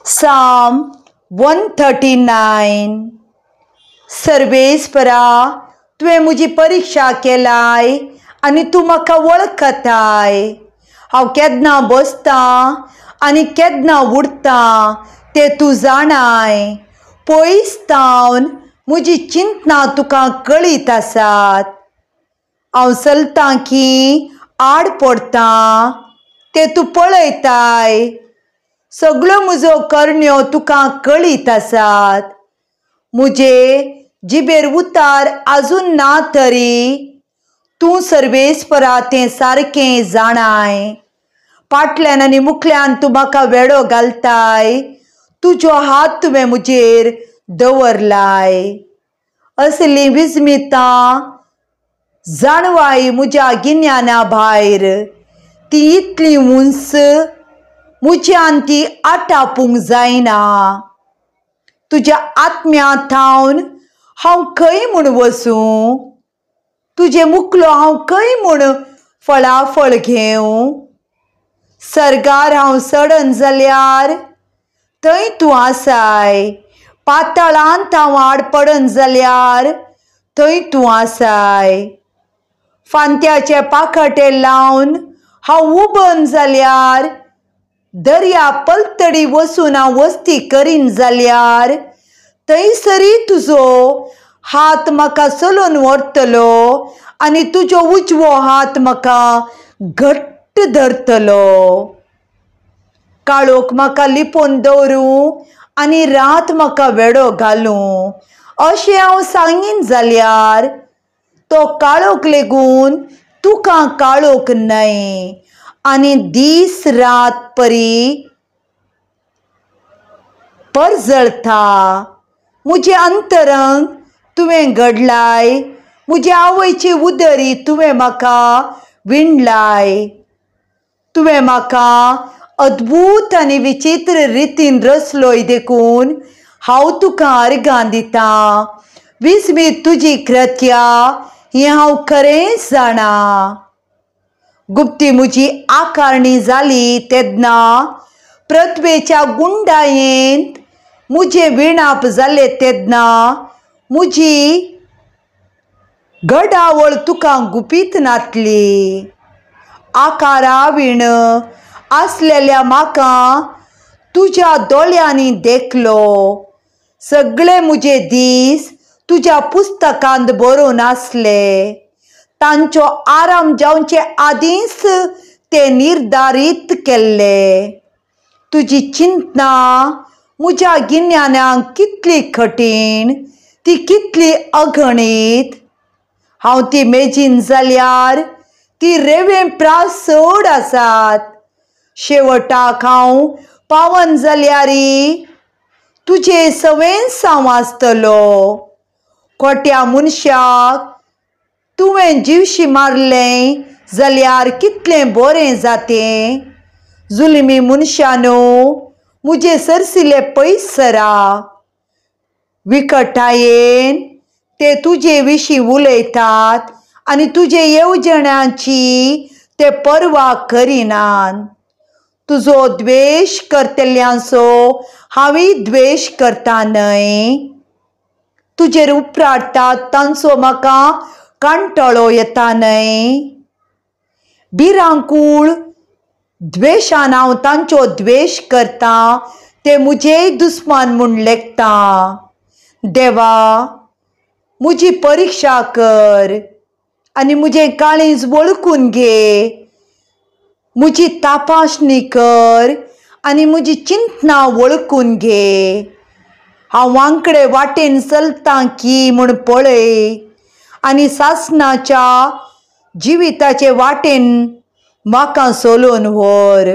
Psalm 139. सर्वेस्परा, तुवें म्हजी परीक्षा केलाय आनी तूं म्हाका वळखताय. हांव केन्ना बसतां आनी केन्ना उठतां तें तूं जाणाय. पयस सावन म्हजी चिंतनां तुका कळीत आसात. हांव चलतां की आड पडटां तें तूं पळयताय. सगळ्यो म्हजो करण्यो तुका कळीत आसात. म्हजे जिबेर उतार आजून ना तरी तूं सर्वेस्परा तें सारकें जाणाय. फाटल्यान आनी मुखल्यान तूं म्हाका वेडो घालताय. तुजो हात तुवें म्हजेर दवरलाय. असलीं विस्मितां जाणवाय म्हज्या गिन्याना भायर. ती इतली उंच म्हज्यान ती आटापूंक जायना. तुज्या आत्म्या थावन हांव खंय म्हूण वसूं? तुजे मुखलो हांव खंय म्हूण फळाफळ घेवं? सर्गार हांव चडन जाल्यार थंय तूं आसाय. पाताळांत हांव आडपडन जाल्यार थंय तूं आसाय. फांत्याचे पाखटे लावन हांव उबन जाल्यार, दर्या पलतडी वसून हांव वस्ती करीन जाल्यार थंयसरी तुजो हात म्हाका चलोवन व्हरतलो आनी तुजो उजवो हात म्हाका घट्ट धरतलो. काळोख म्हाका लिपोवन दवरूं आनी रात म्हाका वेडो घालूं अशें हांव सांगीन जाल्यार तो काळोख लेगून तुका काळोख न्हय आनी दीस रात परी परजळता. म्हजें अंतरंग तुवें घडलाय. म्हज्या आवयची उदरी तुवें म्हाका विणलाय. तुवें म्हाका अद्भुत आनी विचित्र रितीन रचलोय देखून हांव तुका अर्गां दितां. विस्मीत तुजी कृत्यां हें हांव खरेंच जाणां. गुप्ती म्हजी आकारणी जाली तेन्ना पृथ्वेच्या गुंडायेंत म्हजे विणाप जाले तेन्ना म्हजी घडावळ तुका गुपीत नातली. आकारा विण आसलेल्या म्हाका तुज्या दोळ्यांनी देखलो. सगळे म्हजे दीस तुज्या पुस्तकांत बरोवन आसले. तांचो आराम जावचे आदींच ते निर्धारीत केल्ले. तुजी चिंतनां म्हज्या गिन्यानाक कितली कठीण, ती कितली अगणीत. हांव ती मेजीन जाल्यार ती रेवेंप्रास चड आसात. शेवटाक हांव पावन जाल्यारी तुजे सवेंस हांव आसतलो. खोट्या मनशाक तुवें जीवशी मारलें जाल्यार कितलें बरें जातें. जुलमी मनशानो, म्हजे सरसिले पयस सरा. विकटायेन ते तुजे विशीं उलयतात आनी तुजे येवजण्यांची ते पर्वा करिनात. तुजो द्वेश करतल्यांचो हांवूय द्वेश करतां न्हय. तुजेर उपराडटात तांचो म्हाका कांटळो येता न्हय. भिरांकूळ द्वेशान हांव तांचो द्वेश करतां ते म्हजेय दुस्मान म्हूण लेखतां. देवा, म्हजी परीक्षा कर आनी म्हजें काळीज वळखून घे. म्हजी तपासणी कर आनी म्हजी चिंतनां वळखून घे. हांव वांकडे वाटेन चलतां की म्हूण पळय आनी सासणाच्या जिविताचे वाटेन म्हाका चलोवन व्हर.